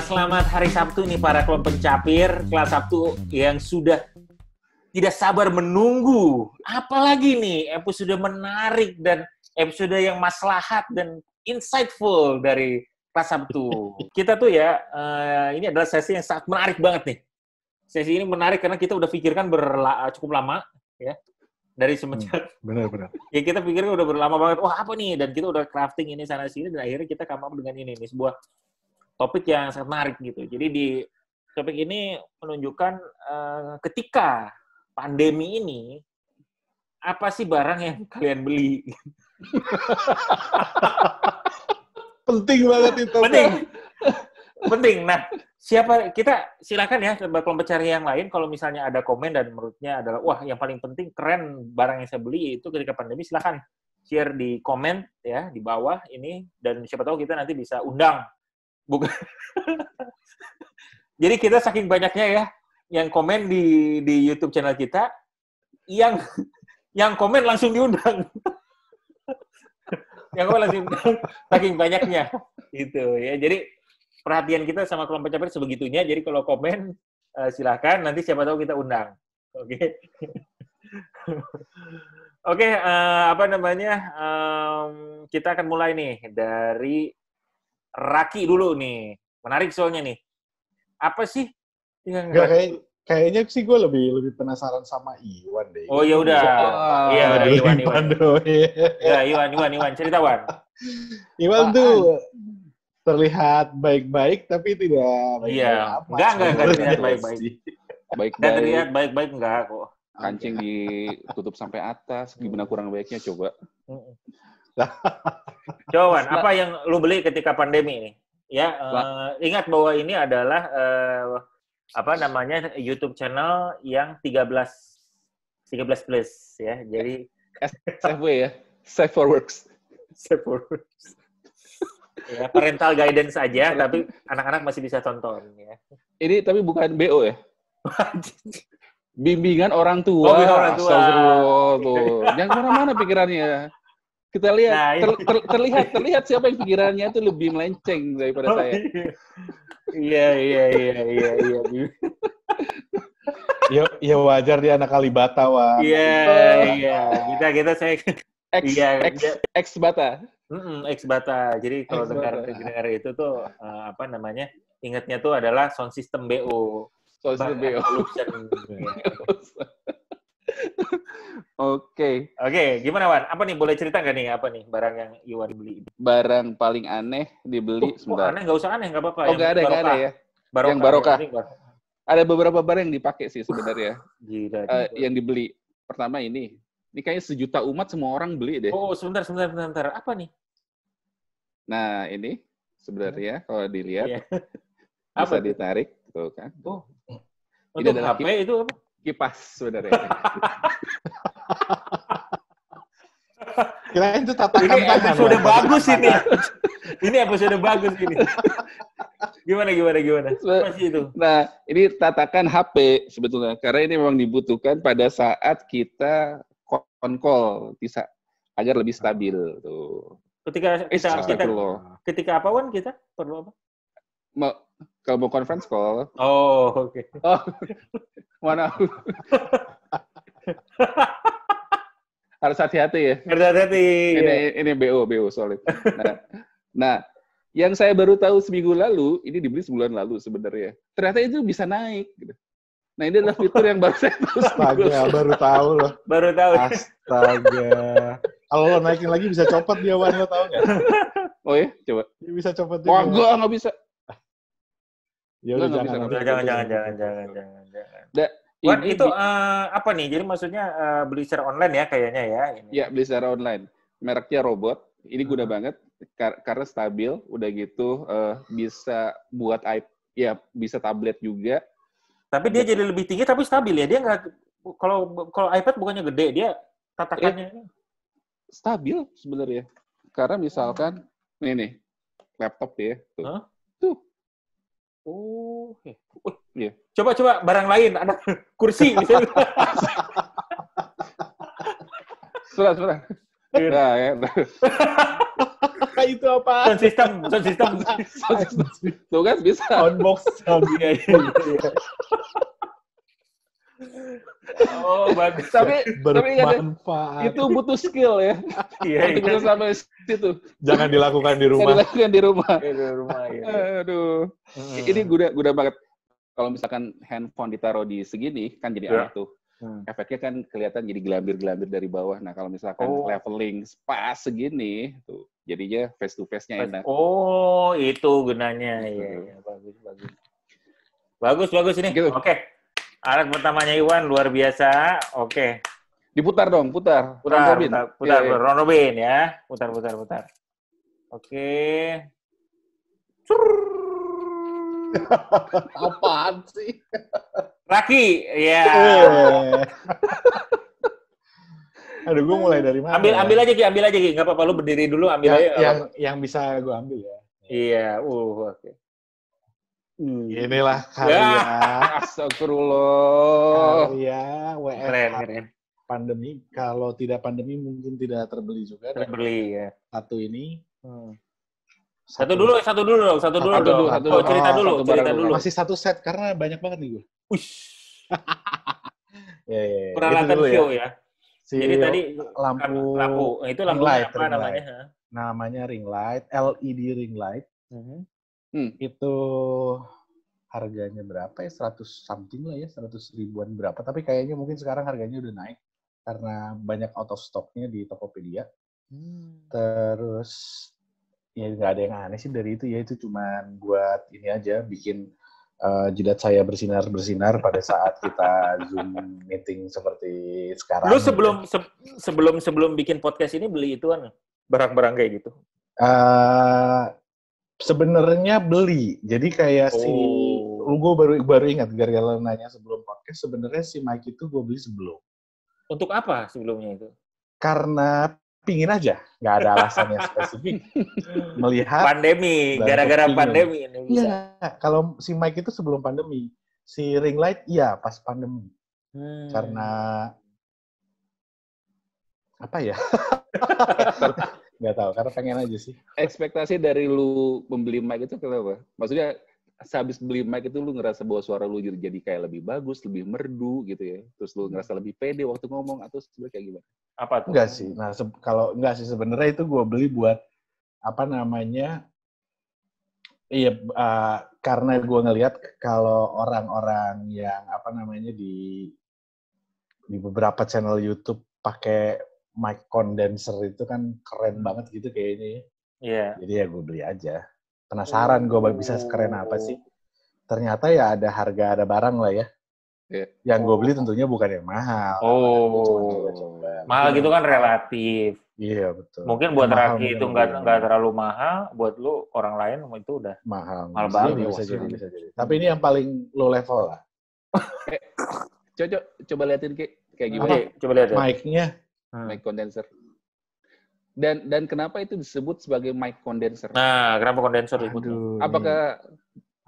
selamat hari Sabtu nih para kelompok pencapir kelas Sabtu yang sudah tidak sabar menunggu. Apalagi nih episode menarik dan episode yang maslahat dan insightful dari kelas Sabtu. Kita tuh ya, ini adalah sesi yang sangat menarik banget nih. Sesi ini menarik karena kita udah pikirkan cukup lama ya. Dari semenjak benar. Ya kita pikirnya udah berlama banget. Wah apa nih? Dan kita udah crafting ini sana sini dan akhirnya kita come up dengan ini sebuah topik yang sangat menarik gitu. Jadi di topik ini menunjukkan ketika pandemi ini apa sih barang yang kalian beli? Penting banget itu. Penting. Nah, kita silakan ya kelompok cari yang lain kalau misalnya ada komen dan menurutnya adalah wah yang paling penting keren barang yang saya beli itu ketika pandemi, silakan share di komen ya di bawah ini dan siapa tahu kita nanti bisa undang. Bukan. Jadi kita saking banyaknya ya yang komen di YouTube channel kita yang komen langsung diundang. Yang komen langsung diundang saking banyaknya gitu ya. Jadi perhatian kita sama kelompok pencapir sebegitunya. Jadi kalau komen silakan nanti siapa tahu kita undang. Oke. Oke, kita akan mulai nih dari Raki dulu nih. Menarik soalnya nih. Apa sih yang kayaknya sih gue lebih penasaran sama Iwan deh. Oh ya udah. Iya udah Iwan. Ya Iwan cerita Wan. Iwan tuh terlihat baik-baik tapi tidak iya. Enggak terlihat baik-baik. Enggak terlihat baik-baik enggak kok. Kancing ditutup sampai atas, gimana kurang baiknya coba. Coba Wan, apa yang lu beli ketika pandemi ini? Ya, ingat bahwa ini adalah YouTube channel yang 13 plus ya. Jadi SFW ya. Safe for Works. Ya, parental guidance aja, tapi anak-anak masih bisa tonton ya. Ini tapi bukan BO ya. Bimbingan orang tua. Oh, orang tua. Tuh. Jangan kemana-mana pikirannya. Kita lihat, terlihat siapa yang pikirannya itu lebih melenceng daripada saya. Iya. Ya wajar dia anak Kalibata, Wak. Iya. Kita saya Ex Bata. Ex Bata. Jadi kalau dengar itu tuh ingatnya tuh adalah sound system BO. Sound system BO. Oke, gimana Wan? Apa nih boleh cerita nggak nih apa nih barang yang Iwan beli? Barang paling aneh dibeli sebentar. Aneh nggak usah aneh nggak apa-apa. Oh nggak ada ya. Yang barokah. Ada beberapa barang yang dipakai sih sebenarnya. Gila. Yang dibeli. Pertama ini kayaknya 1 juta umat semua orang beli deh. Oh sebentar. Apa nih? Nah ini sebenarnya kalau dilihat bisa ditarik, tuh kan? Oh. Ini adalah HP itu apa? Kipas sebenarnya. Kirain itu tatakan ini episode bagus ini. Ini episode bagus ini. Gimana? Apa sih itu? Nah, ini tatakan HP sebetulnya. Karena ini memang dibutuhkan pada saat kita on-call bisa agar lebih stabil tuh. Ketika apa Wan kita perlu apa? Kalau mau conference call. Oh, oke. Oh, mana? Harus hati-hati ya. Hati-hati. Ini BO solid. Nah, yang saya baru tahu seminggu lalu, ini dibeli sebulan lalu sebenarnya. Ternyata itu bisa naik. Gitu. Nah, ini adalah fitur yang baru saya tahu. Astaga, baru tahu loh. Baru tahu. Astaga. Kalau lo naikin lagi bisa copot dia, Wan, lo tahu nggak? Oh ya, coba. Dia bisa copot dia. Wah, nggak bisa. Ya udah jangan. Wan, itu apa nih? Jadi maksudnya beli secara online ya kayaknya ya? Ini. Ya, beli secara online. Mereknya Robot. Ini guna banget karena stabil. Udah gitu bisa buat bisa tablet juga. Tapi dia jadi lebih tinggi tapi stabil ya. Dia nggak kalau iPad bukannya gede, dia tatakannya stabil sebenarnya. Karena misalkan nih laptop dia tuh. Huh? Tuh. Oh, iya. Coba barang lain, ada kursi misalnya. Sudah. Nah, ya. itu apa? Sound system. Tuh kan bisa. Soundbox. Iya, iya. Oh, bagus. Tapi Bermanfaat. itu butuh skill ya. Iya, Untuk bisa sampai situ. Jangan dilakukan di Bisa rumah. dilakukan di rumah. Iya, di rumah ya. Aduh. Ini guna banget. Kalau misalkan handphone ditaruh di segini, kan jadi aneh tuh. Efeknya kan kelihatan jadi gelambir-gelambir dari bawah. Nah, kalau misalkan leveling pas segini, tuh jadinya face to face-nya enak. Oh, itu gunanya. Iya, bagus. Bagus ini. Gitu. Oke. Alat pertamanya Iwan luar biasa. Oke. Diputar dong, putar. Putar. Iya. Ron Robin ya. Putar. Oke. Apaan sih? Raki, ya. Aduh, gue mulai dari mana? Ambil aja Ki. Nggak apa-apa, lu berdiri dulu, ambil aja. Yang bisa gue ambil ya. Iya, oke. Inilah karya. Astagfirullah. Karya WFH. Keren. Pandemi. Kalau tidak pandemi mungkin tidak terbeli juga. Terbeli ya. Satu ini. Satu dulu dong. Oh, cerita dulu. Masih satu set karena banyak banget nih gue. Ush. Ya. Peralatan show ya. Jadi tadi lampu. Itu lampu light, apa namanya? Namanya ring light, LED ring light. Itu harganya berapa ya? 100 something lah ya, 100 ribuan berapa. Tapi kayaknya mungkin sekarang harganya udah naik karena banyak out of stock-nya di Tokopedia. Terus ya nggak ada yang aneh sih dari itu ya, itu cuman buat ini aja, bikin jidat saya bersinar pada saat kita Zoom meeting seperti sekarang. Lu sebelum bikin podcast ini beli ituan barang-barang kayak gitu? Sebenarnya beli. Jadi kayak gue baru ingat gara-gara nanya sebelum podcast, sebenarnya si mic itu gue beli sebelum. Untuk apa sebelumnya itu? Karena pingin aja, nggak ada alasannya spesifik. Melihat pandemi, gara-gara pandemi ini bisa. Iya, kalau si mic itu sebelum pandemi, si ring light iya pas pandemi. Karena apa ya? Nggak tahu, karena pengen aja sih. Ekspektasi dari lu membeli mic itu kenapa? Maksudnya sehabis beli mic itu lu ngerasa bahwa suara lu jadi kayak lebih bagus, lebih merdu gitu ya. Terus lu ngerasa lebih pede waktu ngomong, atau sebenarnya kayak gimana? Apa tuh? Enggak sih. Nah, kalau enggak sih sebenarnya itu gue beli buat apa namanya? Iya, karena gue ngelihat kalau orang-orang yang apa namanya di beberapa channel YouTube pakai mic condenser itu kan keren banget gitu kayaknya. Iya. Jadi ya gue beli aja. Penasaran gue bisa sekeren apa sih. Ternyata ya ada harga, ada barang lah ya. Yang gue beli tentunya bukan yang mahal. Mahal gitu kan relatif. Iya, betul. Mungkin buat Raki itu nggak terlalu mahal, buat lu orang lain itu udah mahal banget. Bisa jadi. Tapi ini yang paling low level lah. Coba liatin kayak gimana? Coba lihat. Mic-nya. Mic condenser. Dan kenapa itu disebut sebagai mic condenser? Nah, kenapa kondenser itu? Apakah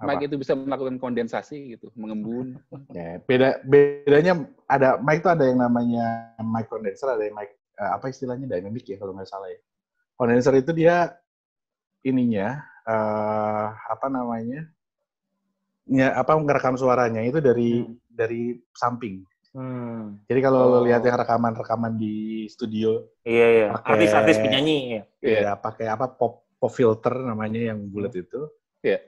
mic itu bisa melakukan kondensasi gitu, mengembun? Ya, bedanya ada mic itu ada yang namanya mic condenser, ada yang mic apa istilahnya dynamic ya kalau nggak salah ya. Condenser itu dia ininya apa namanya? Ya, ngerekam suaranya itu dari samping. Jadi kalau lo lihat yang rekaman di studio, iya, artis-artis penyanyi, ya pakai apa pop filter namanya yang bulat itu, ya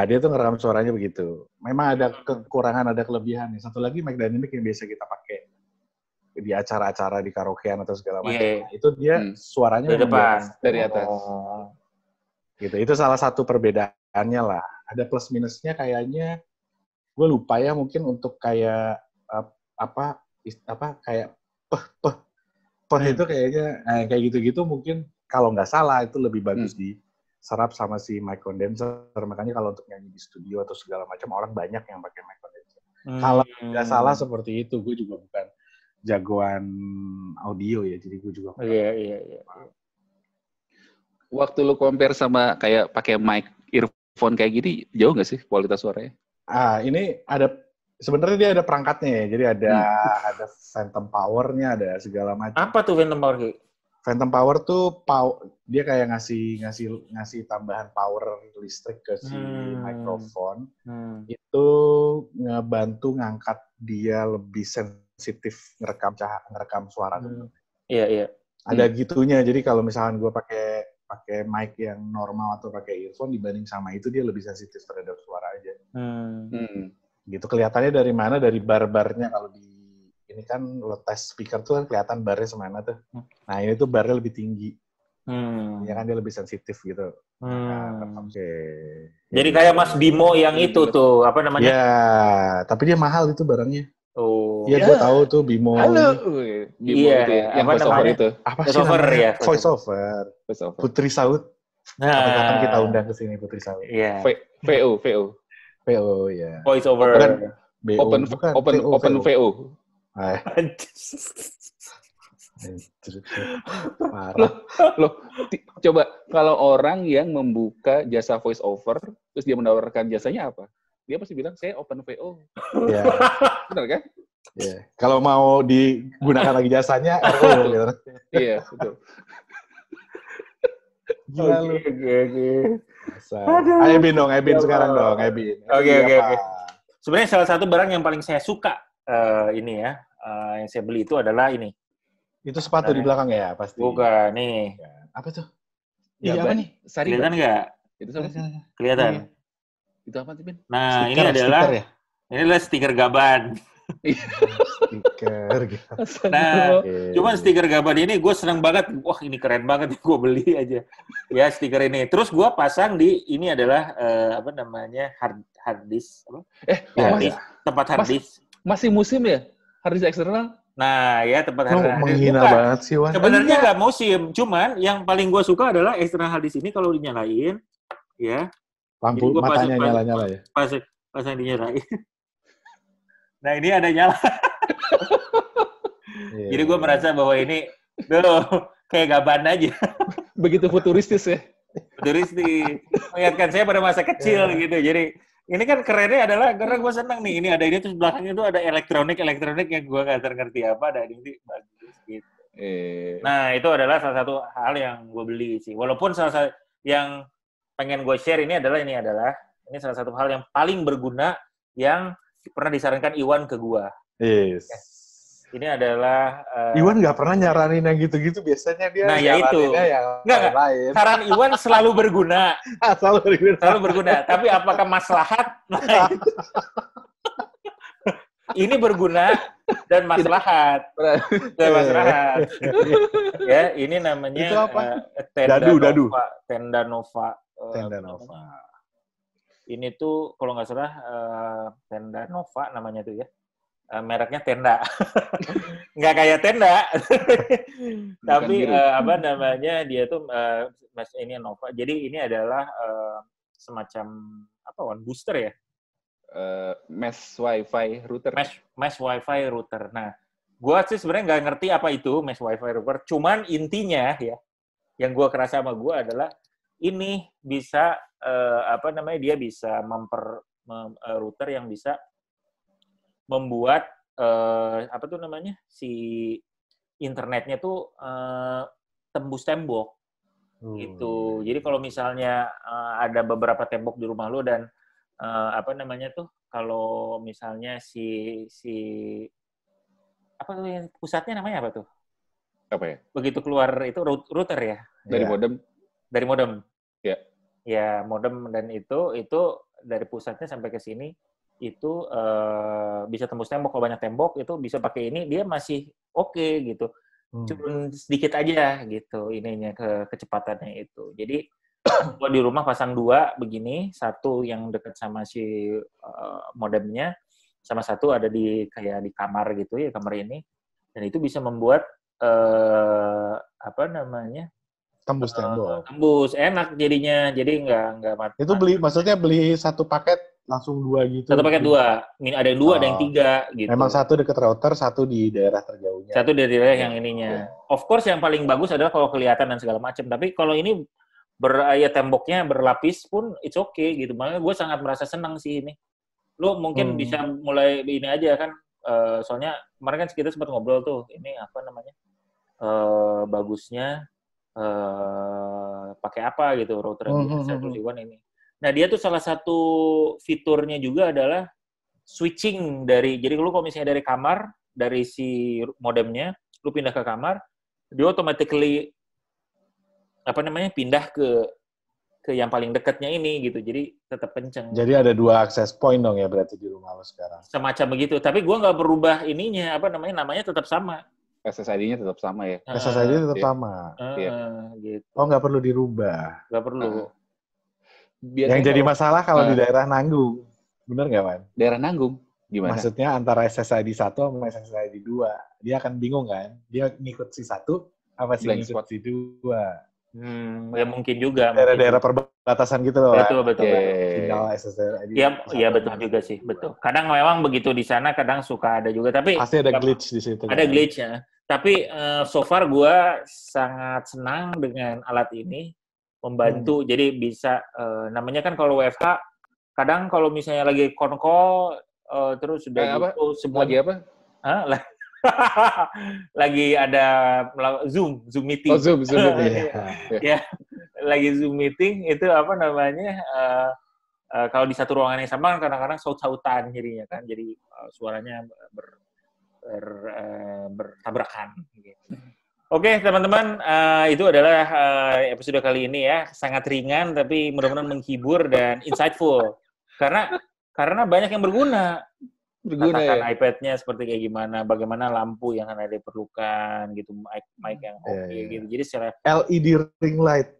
dia tuh ngerekam suaranya begitu. Memang ada kekurangan, ada kelebihan. Satu lagi mic dynamic yang biasa kita pakai di acara-acara di karaokean atau segala macam, itu dia suaranya dari depan, dari atas. Gitu, itu salah satu perbedaannya lah. Ada plus minusnya kayaknya, gue lupa ya, mungkin untuk kayak kayak itu kayaknya kayak gitu-gitu mungkin kalau nggak salah itu lebih bagus diserap sama si mic condenser. Makanya kalau untuk nyanyi di studio atau segala macam orang banyak yang pakai mic condenser. Kalau nggak salah seperti itu, gue juga bukan jagoan audio ya, jadi gue juga iya. Waktu lu compare sama kayak pakai mic earphone kayak gini, jauh nggak sih kualitas suaranya? Ini sebenarnya dia ada perangkatnya ya. Jadi ada phantom power-nya, ada segala macam. Apa tuh phantom power? Phantom Power tuh dia kayak ngasih tambahan power listrik ke si mikrofon. Itu ngebantu ngangkat dia lebih sensitif ngerekam suara. Iya. Ada gitunya. Jadi kalau misalkan gue pakai mic yang normal atau pakai earphone dibanding sama itu dia lebih sensitif terhadap suara aja. Gitu kelihatannya dari mana? Dari bar-barnya. Kalau di ini kan lo tes speaker tuh kan kelihatan barnya semana tuh. Nah ini tuh barnya lebih tinggi. Ya kan dia lebih sensitif gitu. Oke. Jadi kayak Mas Bimo yang itu tuh apa namanya? Ya, tapi dia mahal itu barangnya. Oh. Iya, gue tahu tuh Bimo. Halo. Bimo iya, itu ya, yang voice over itu. Apa sih namanya? Ya, voice over. Putri Saud. Kapan kita undang ke sini Putri Saud. Iya. VO ya. Voice over. Open VO. Loh, coba kalau orang yang membuka jasa voice over terus dia menawarkan jasanya apa? Dia pasti bilang saya open VO. Iya. Benar kan? Iya. Kalau mau digunakan lagi jasanya RO gitu. Iya, betul. Oke. Ayo Bin dong, sekarang dong, Bin. Oke. Sebenarnya salah satu barang yang paling saya suka ini ya, yang saya beli itu adalah ini. Itu sepatu di belakang ya, pasti. Bukan, nih. Apa tuh? Iya, apa nih? Kelihatan nggak? Itu sama sih? Kelihatan. Itu apa sih, Ben? Nah, ini adalah stiker Gaban. Stiker gitu. Nah, cuman stiker Gaban ini gue senang banget. Wah, ini keren banget, gue beli aja. Ya, stiker ini. Terus gue pasang ini adalah apa namanya hard disk. Tempat hard disk. Masih musim ya? Hard disk eksternal? Nah, ya tempat hard disk. Menghina banget sih, Wan. Sebenarnya nggak musim, cuman yang paling gue suka adalah eksternal hard disk ini kalau dinyalain, ya. Lampu matanya nyala-nyala ya? Pasang dinyalain. Nah, ini ada nyala. Jadi gue merasa bahwa ini, kayak Gaban aja. Begitu futuristis ya? Futuristis. Mengingatkan saya pada masa kecil gitu. Jadi, ini kan kerennya adalah, karena gue senang nih, ini ada ini, terus belakangnya itu ada elektronik yang gue nggak ngerti apa, ada ini bagus gitu. Nah, itu adalah salah satu hal yang gue beli sih. Walaupun salah satu yang pengen gue share ini adalah salah satu hal yang paling berguna yang pernah disarankan Iwan ke gue. Yes. Ini adalah Iwan nggak pernah nyaranin yang gitu-gitu, biasanya dia nyaraninnya yang lain. Saran Iwan selalu berguna. Selalu berguna. Tapi apakah maslahat? Ini berguna dan maslahat. Ya, ini namanya itu apa? Tenda Nova. Ini tuh kalau nggak salah Tenda Nova namanya tuh ya. Mereknya Tenda. Nggak kayak tenda. Tapi apa namanya, dia tuh ini Nova. Jadi ini adalah semacam booster ya? Mesh Wi-Fi router. Mesh Wi-Fi router. Nah, gua sih sebenarnya nggak ngerti apa itu Mesh Wi-Fi router. Cuman intinya ya, yang gua kerasa sama gua adalah ini bisa dia bisa router yang bisa membuat si internetnya tuh tembus tembok gitu. Jadi kalau misalnya ada beberapa tembok di rumah lo dan kalau misalnya yang pusatnya namanya apa tuh? Apa ya? Begitu keluar itu router ya? Dari modem. Ya. Ya, modem, dan itu dari pusatnya sampai ke sini itu bisa tembus tembok. Kalau banyak tembok itu bisa pakai ini, dia masih oke gitu. Cuma sedikit aja gitu ininya kecepatannya itu. Jadi kalau di rumah pasang 2 begini, satu yang dekat sama si modemnya, sama satu ada kayak di kamar gitu ya, kamar ini, dan itu bisa membuat tembus tembok. Tembus, enak jadinya, jadi nggak mati. Itu maksudnya beli satu paket langsung 2 gitu? Satu paket 2, ada yang 2, ada yang 3 gitu. Memang satu dekat router, satu di daerah terjauhnya. Satu di daerah yang ininya. Of course yang paling bagus adalah kalau kelihatan dan segala macam, tapi kalau ini temboknya berlapis pun it's okay gitu. Makanya gue sangat merasa senang sih ini. Lo mungkin bisa mulai ini aja kan, soalnya kemarin kan kita sempat ngobrol tuh, ini apa namanya? bagusnya pakai apa gitu router S121 ini. Nah, dia tuh salah satu fiturnya juga adalah switching dari, jadi lu kalau misalnya dari kamar, dari si modemnya, lu pindah ke kamar, dia automatically pindah ke yang paling dekatnya ini gitu. Jadi tetap kenceng. Jadi ada 2 access point dong ya berarti di rumah lo sekarang. Semacam begitu. Tapi gua nggak berubah ininya, namanya tetap sama. SSID-nya tetap sama ya? SSID tetap sama. Gitu. Oh, nggak perlu dirubah? Nggak perlu. Yang jadi masalah kalau di daerah Nanggung. Bener nggak, Wan? Daerah Nanggung? Gimana? Maksudnya antara SSID 1 sama SSID 2. Dia akan bingung kan? Dia ngikut si 1 apa sih ngikut si 2? Ya mungkin juga. Daerah-daerah perbatasan gitu loh. Betul. Tinggal SSID. Iya betul juga sih, betul. Kadang memang begitu di sana, kadang suka ada juga. Tapi pasti ada glitch di situ. Ada glitch ya. Tapi so far gue sangat senang dengan alat ini, membantu. Jadi bisa, namanya kan kalau WFH, kadang kalau misalnya lagi konko, terus sudah gitu, semua lagi apa? Lagi ada Zoom meeting. Oh, Zoom meeting. Ya, lagi Zoom meeting itu kalau di satu ruangan yang sama kadang-kadang saut-sautan jadinya kan, jadi suaranya bertabrakan. Gitu. Oke, teman-teman, itu adalah episode kali ini ya, sangat ringan tapi mudah-mudahan menghibur dan insightful. Karena banyak yang berguna katakan ya. iPad-nya seperti kayak gimana, bagaimana lampu yang ada diperlukan gitu, mic yang gitu. Jadi secara LED ring light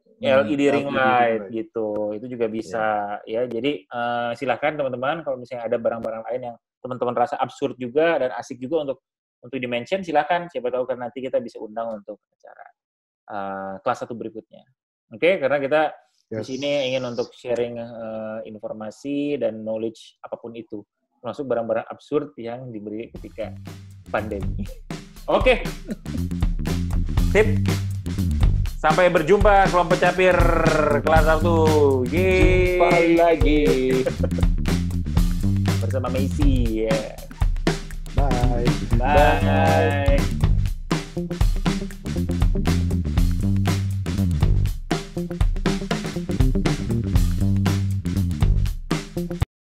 gitu, itu juga bisa ya. Jadi silakan teman-teman kalau misalnya ada barang-barang lain yang teman-teman rasa absurd juga dan asik juga untuk di-mention, silakan. Siapa tahu kan nanti kita bisa undang untuk acara kelas 1 berikutnya. Oke, karena kita di sini ingin untuk sharing informasi dan knowledge apapun itu, termasuk barang-barang absurd yang diberi ketika pandemi. Oke. Sip. Sampai berjumpa kelompok capir kelas 1. Jumpa lagi. Bersama Messi ya.